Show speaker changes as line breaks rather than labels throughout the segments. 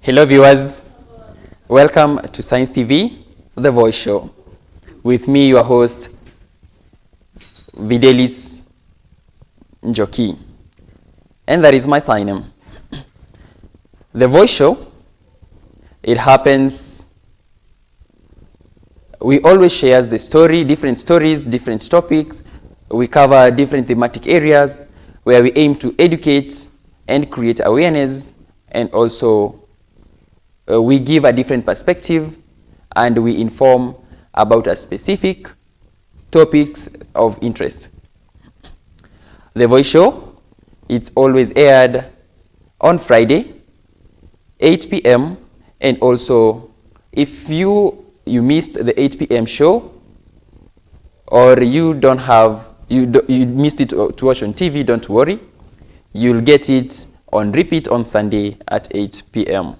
Hello viewers, welcome to Science TV, The Voice Show. With me, your host, Videliz Njoki. And that is my sign name. The Voice Show, it happens, we always share the story, different stories, different topics. We cover different thematic areas where we aim to educate and create awareness, and also we give a different perspective and we inform about a specific topics of interest. The Voice Show, it's always aired on Friday, 8 p.m. And also, if you missed the 8 p.m. show, or you missed it to watch on TV, don't worry. You'll get it on repeat on Sunday at 8 p.m.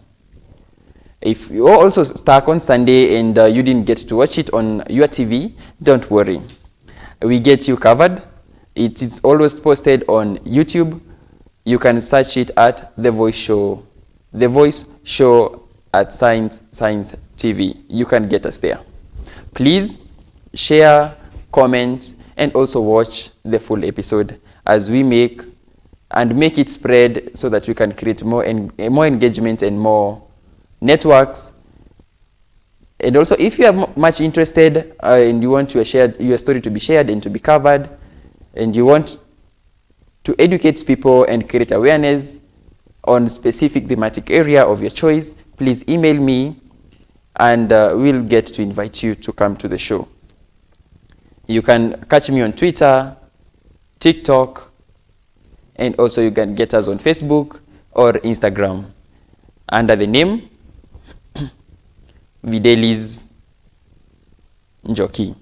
If you're also stuck on Sunday and you didn't get to watch it on your TV, don't worry. We get you covered. It is always posted on YouTube. You can search it at The Voice Show. The Voice Show at Science TV. You can get us there. Please share, comment, and also watch the full episode as we make it spread so that we can create more engagement and more networks. And also, if you are much interested and you want your story to be shared and to be covered, and you want to educate people and create awareness on specific thematic area of your choice, please email me and we'll get to invite you to come to the show. You can catch me on Twitter, TikTok, and also you can get us on Facebook or Instagram under the name Videliz Njoki.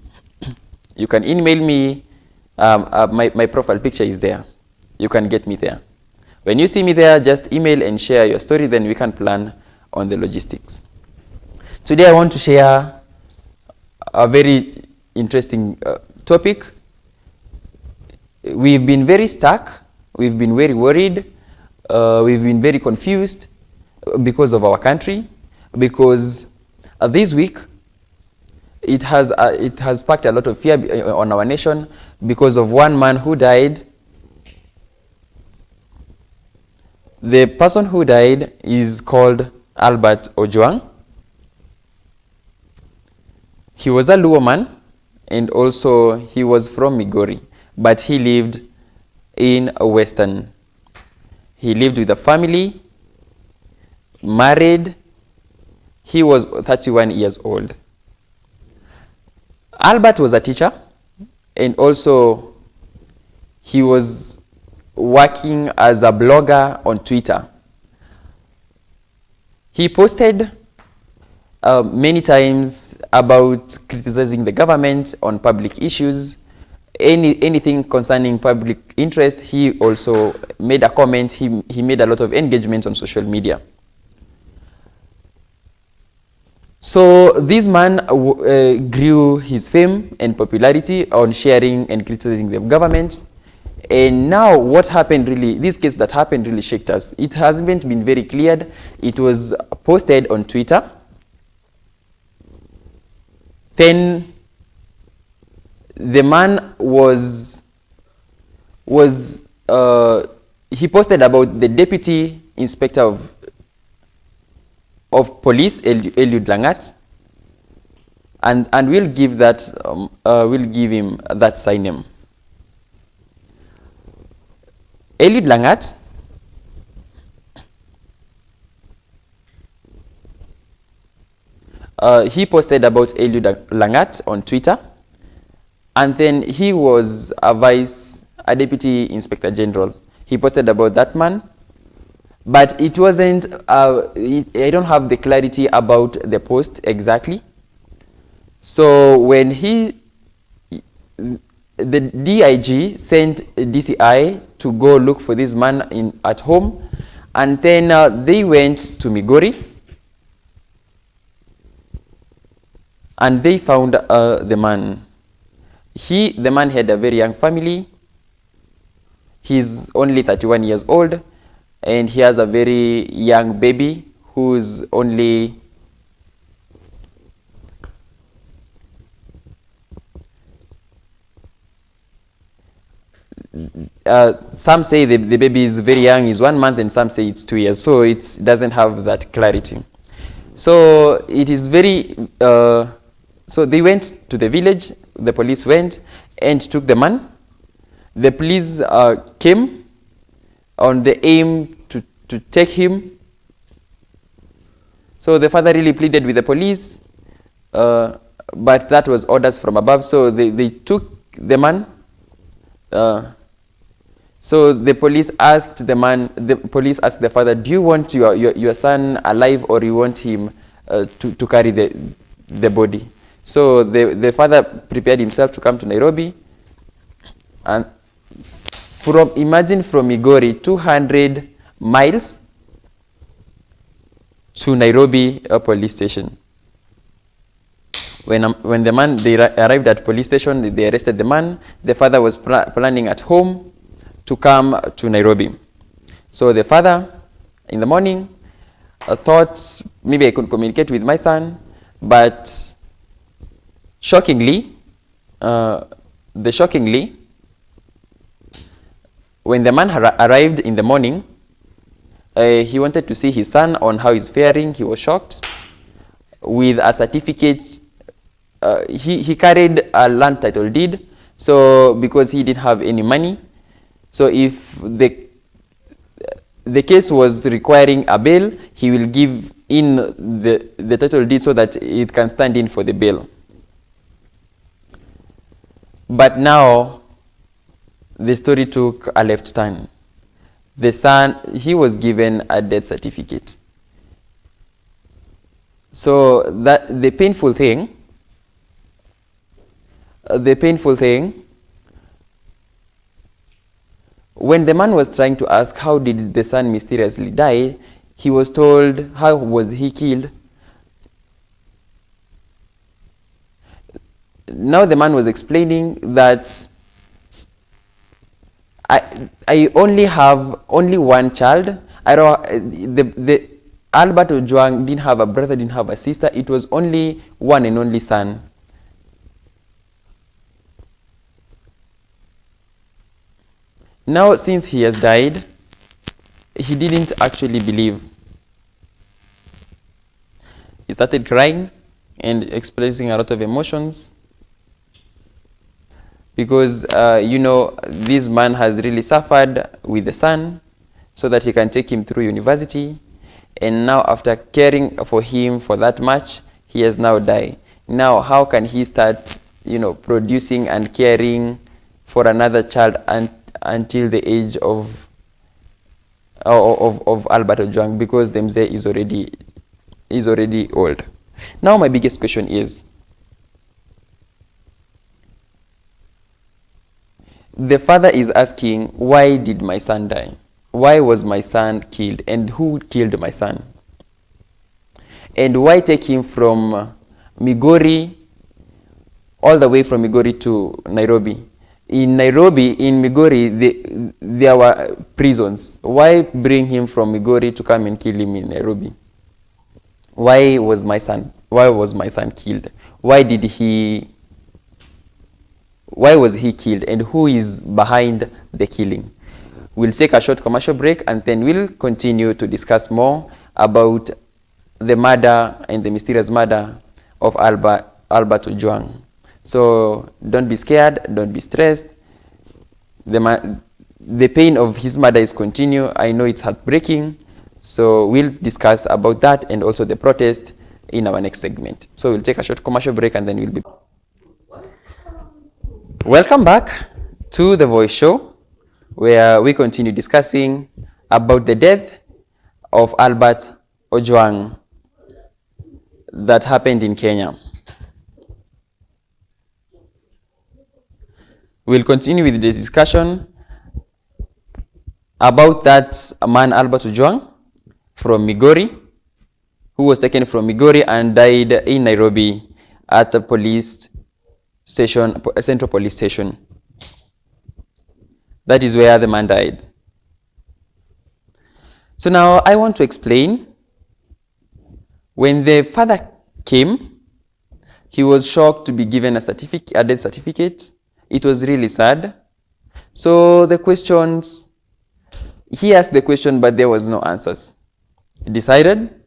You can email me. My profile picture is there. You can get me there. When you see me there, just email and share your story, then we can plan on the logistics. Today I want to share a very interesting topic. We've been very stuck. We've been very worried. We've been very confused because of our country, because this week it has sparked a lot of fear on our nation because of one man who died. The person who died is called Albert Ojwang. He was a Luo man, and also he was from Migori, but he lived in Western. He lived with a family, married. He was 31 years old. Albert was a teacher, and also he was working as a blogger on Twitter. He posted many times about criticizing the government on public issues, anything concerning public interest. He also made a comment. He made a lot of engagement on social media. So this man grew his fame and popularity on sharing and criticizing the government. And now what happened really, this case that happened really shocked us. It hasn't been very cleared. It was posted on Twitter. Then the man he posted about the deputy inspector of police, Eliud Langat, and we'll give him that sign name. Eliud Langat he posted about Eliud Langat on Twitter, and then he was a deputy inspector general. He posted about that man, but it wasn't, I don't have the clarity about the post exactly. So when the DIG sent DCI to go look for this man at home, and then they went to Migori, and they found the man. The man had a very young family. He's only 31 years old, and he has a very young baby who's only some say the baby is very young, is 1 month, and some say it's 2 years. So it doesn't have that clarity. So it is very, so they went to the village, the police went and took the man. The police came on the aim to take him. So the father really pleaded with the police, but that was orders from above. So they took the man. So the police asked the father, do you want your son alive, or you want him to carry the body? So the father prepared himself to come to Nairobi. And imagine from Migori, 200 miles to Nairobi police station. When they arrived at police station, they arrested the man. The father was planning at home to come to Nairobi. So the father, in the morning, thought maybe I could communicate with my son, but shockingly, when the man arrived in the morning, he wanted to see his son on how he's faring. He was shocked with a certificate. He carried a land title deed, so because he didn't have any money. So if the case was requiring a bail, he will give in the title deed so that it can stand in for the bail. But now the story took a left turn. The son, he was given a death certificate. So that the painful thing, when the man was trying to ask how did the son mysteriously die, he was told how was he killed. Now the man was explaining that I only have one child. I don't. The Albert Ojwang didn't have a brother, didn't have a sister. It was only one and only son. Now, since he has died, he didn't actually believe. He started crying and expressing a lot of emotions. Because, you know, this man has really suffered with the son so that he can take him through university. And now after caring for him for that much, he has now died. Now, how can he start, you know, producing and caring for another child until the age of Albert Ojwang, because the mzee is already old. Now my biggest question is, the father is asking, why did my son die? Why was my son killed? And who killed my son? And why take him from Migori, all the way from Migori to Nairobi? In Nairobi, in Migori, there were prisons. Why bring him from Migori to come and kill him in Nairobi? Why was my son killed? Why was he killed, and who is behind the killing? We'll take a short commercial break, and then we'll continue to discuss more about the murder and the mysterious murder of Albert Ojwang. So don't be scared, don't be stressed. The pain of his murder is continue. I know it's heartbreaking. So we'll discuss about that and also the protest in our next segment. So we'll take a short commercial break, and then we'll be... Welcome back to The Voice Show, where we continue discussing about the death of Albert Ojwang that happened in Kenya. We'll continue with the discussion about that man, Albert Ojwang, from Migori, who was taken from Migori and died in Nairobi at a police station, a central police station. That is where the man died. So now I want to explain When the father came, he was shocked to be given a death certificate. It was really sad. So the questions, he asked the question, but there was no answers. He decided,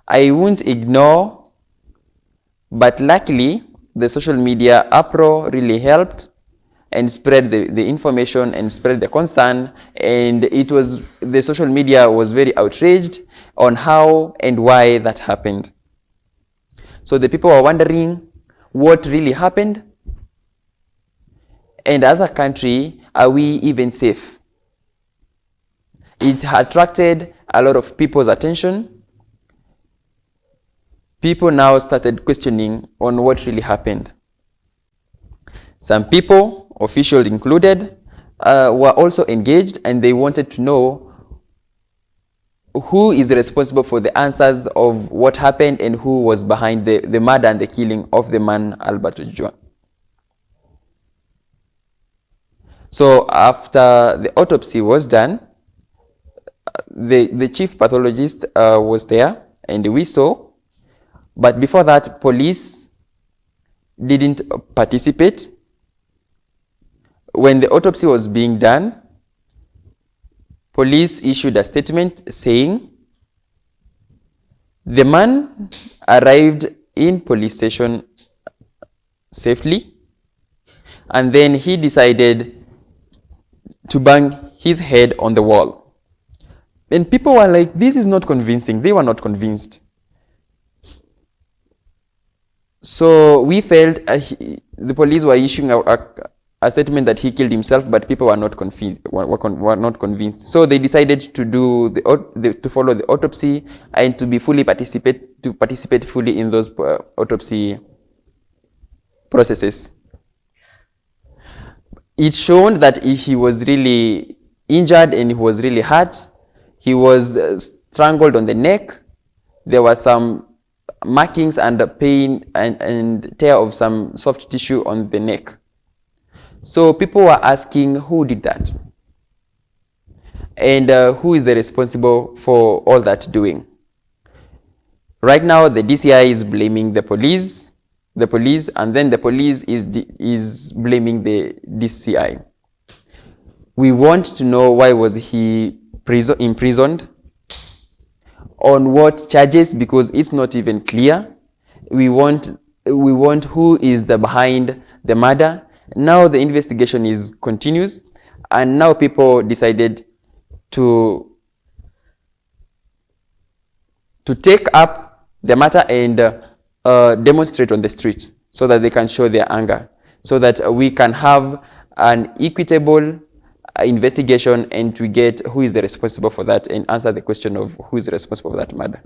I won't ignore, but luckily the social media uproar really helped and spread the information and spread the concern, and the social media was very outraged on how and why that happened. So the people were wondering what really happened, and as a country, are we even safe? It attracted a lot of people's attention. People now started questioning on what really happened. Some people, officials included, were also engaged, and they wanted to know who is responsible for the answers of what happened and who was behind the murder and the killing of the man Albert Ojwang. So after the autopsy was done, the chief pathologist was there, and we saw. But before that, police didn't participate. When the autopsy was being done, police issued a statement saying the man arrived in police station safely, and then he decided to bang his head on the wall. And people were like, this is not convincing. They were not convinced. So we felt the police were issuing a statement that he killed himself, but people were not convinced. So they decided to to follow the autopsy and to participate fully in those autopsy processes. It showed that he was really injured and he was really hurt. He was strangled on the neck. There were some markings and pain and tear of some soft tissue on the neck. So people were asking who did that, and who is the responsible for all that doing. Right now, the DCI is blaming the police, and then the police is blaming the DCI. We want to know why was he imprisoned, on what charges, because it's not even clear. We want who is behind the murder. Now the investigation continues, and now people decided to take up the matter and demonstrate on the streets so that they can show their anger, so that we can have an equitable investigation and to get who is responsible for that and answer the question of who is responsible for that murder.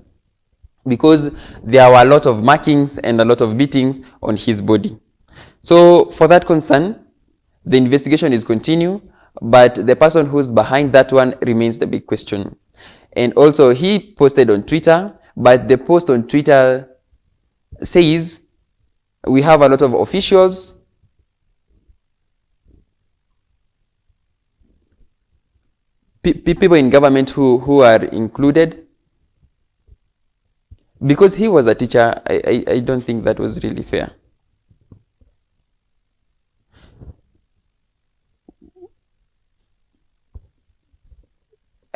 Because there were a lot of markings and a lot of beatings on his body. So for that concern, the investigation is continue, but the person who's behind that one remains the big question. And also he posted on Twitter, but the post on Twitter says we have a lot of officials, people in government who are included. Because he was a teacher, I don't think that was really fair.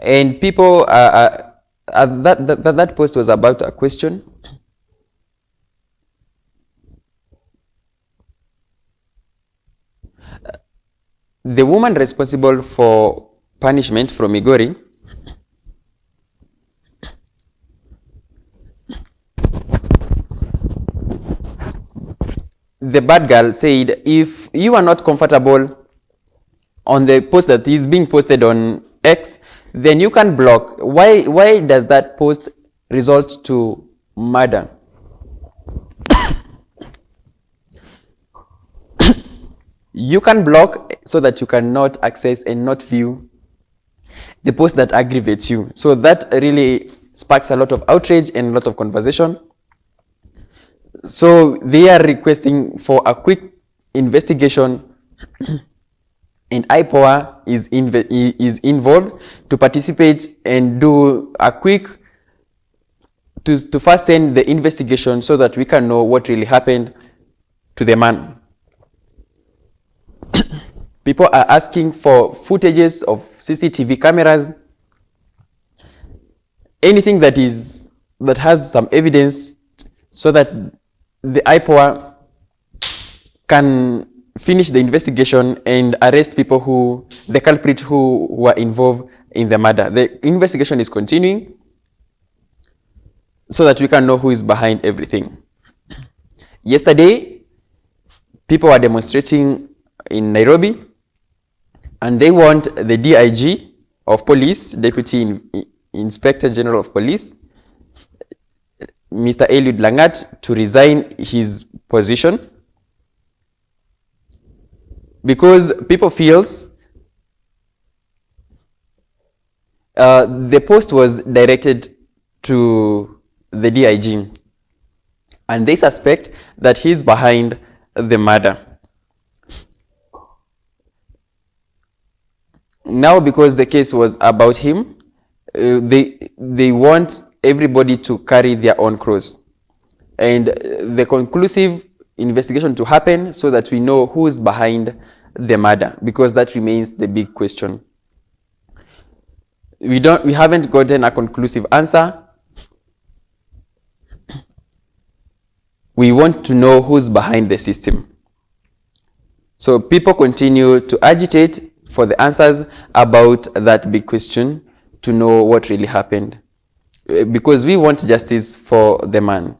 And people, that post was about a question. The woman responsible for punishment from Migori the bad girl said, if you are not comfortable on the post that is being posted on X, then you can block. Why does that post result to murder? You can block so that you cannot access and not view the post that aggravates you. So that really sparks a lot of outrage and a lot of conversation. So they are requesting for a quick investigation, and IPOA is involved to participate and do a quick to fasten the investigation so that we can know what really happened to the man. People are asking for footages of CCTV cameras, anything that has some evidence, so that the IPOA can finish the investigation and arrest people the culprits who were involved in the murder. The investigation is continuing so that we can know who is behind everything. Yesterday, people were demonstrating in Nairobi, and they want the DIG of police, Deputy Inspector General of Police, Mr. Eliud Langat, to resign his position, because people feels the post was directed to the DIG, and they suspect that he's behind the murder. Now, because the case was about him, they want everybody to carry their own cross, and the conclusive investigation to happen so that we know who is behind the murder, because that remains the big question. We haven't gotten a conclusive answer. We want to know who's behind the system. So people continue to agitate for the answers about that big question, to know what really happened, because we want justice for the man.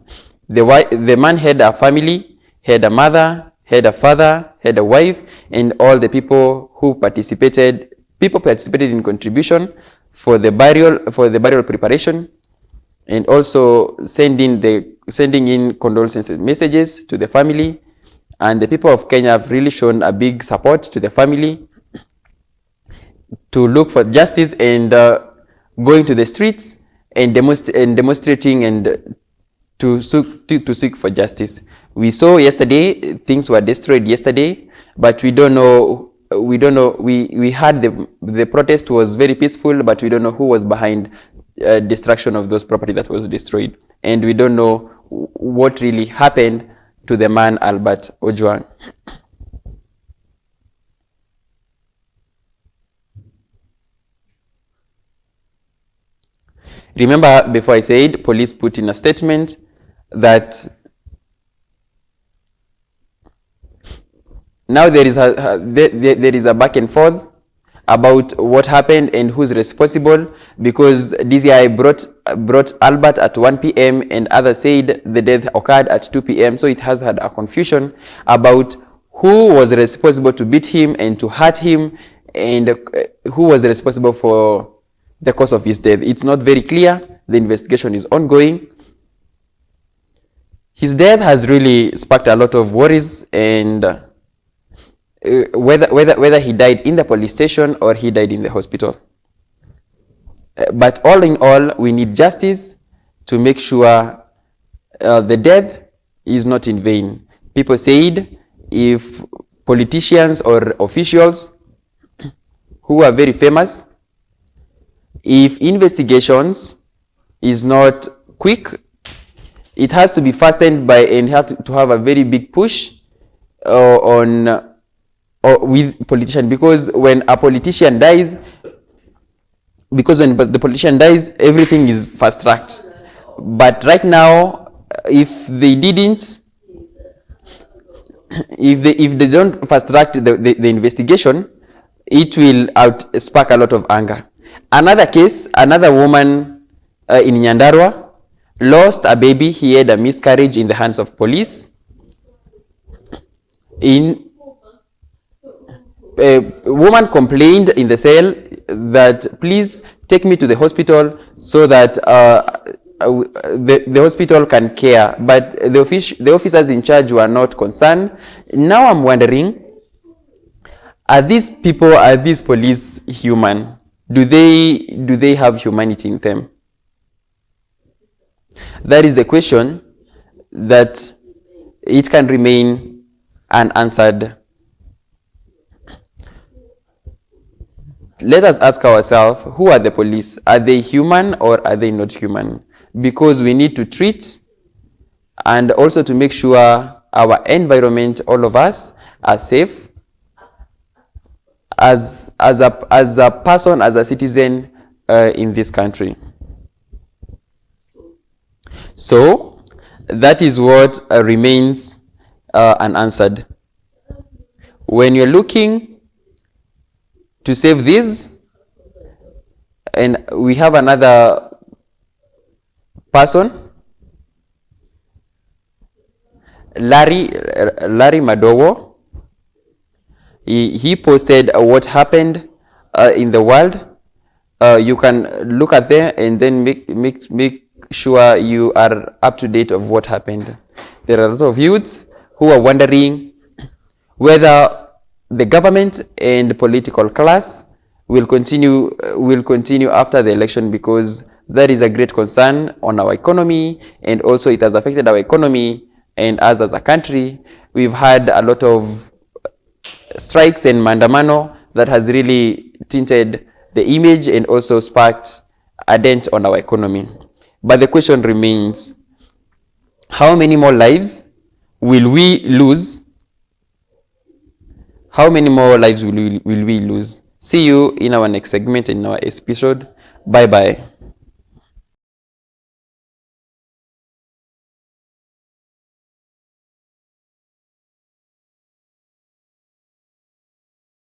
The man had a family, had a mother, had a father, had a wife, and all the people who participated in contribution for the burial preparation, and also sending in condolence messages to the family. And the people of Kenya have really shown a big support to the family to look for justice, and going to the streets and demonstrating and to seek for justice. We saw yesterday, things were destroyed yesterday, but we don't know. We heard the protest was very peaceful, but we don't know who was behind destruction of those property that was destroyed, and we don't know what really happened to the man Albert Ojwang. Remember, before I said, police put in a statement that now there is a back and forth about what happened and who's responsible, because DCI brought Albert at 1 p.m. and others said the death occurred at 2 p.m. So it has had a confusion about who was responsible to beat him and to hurt him, and who was responsible for the cause of his death. It's not very clear. The investigation is ongoing. His death has really sparked a lot of worries, and whether he died in the police station or he died in the hospital. But all in all, we need justice to make sure the death is not in vain. People said if politicians or officials who are very famous, if investigations is not quick, it has to be fastened by, and have to have a very big push with politician, because when a politician dies, the politician dies, everything is fast tracked. But right now, if they don't fast track the investigation, it will spark a lot of anger. Another case, another woman in Nyandarua lost a baby. He had a miscarriage in the hands of police. A woman complained in the cell that, please take me to the hospital so that the hospital can care. But the officers in charge were not concerned. Now I'm wondering, are these police human? Do they have humanity in them? That is a question that it can remain unanswered. Let us ask ourselves, who are the police? Are they human or are they not human? because we need to treat and also to make sure our environment, all of us, are safe as a person, as a citizen in this country. So that is what remains unanswered. When you're looking to save this, and we have another person, Larry Madowo. He posted what happened in the world. You can look at there and then make sure you are up to date of what happened. There are a lot of youths who are wondering whether the government and the political class will continue after the election, because that is a great concern on our economy, and also it has affected our economy and us as a country. We've had a lot of strikes and maandamano that has really tinted the image and also sparked a dent on our economy. But the question remains, how many more lives will we lose? How many more lives will we lose? See you in our next segment, in our episode. Bye-bye.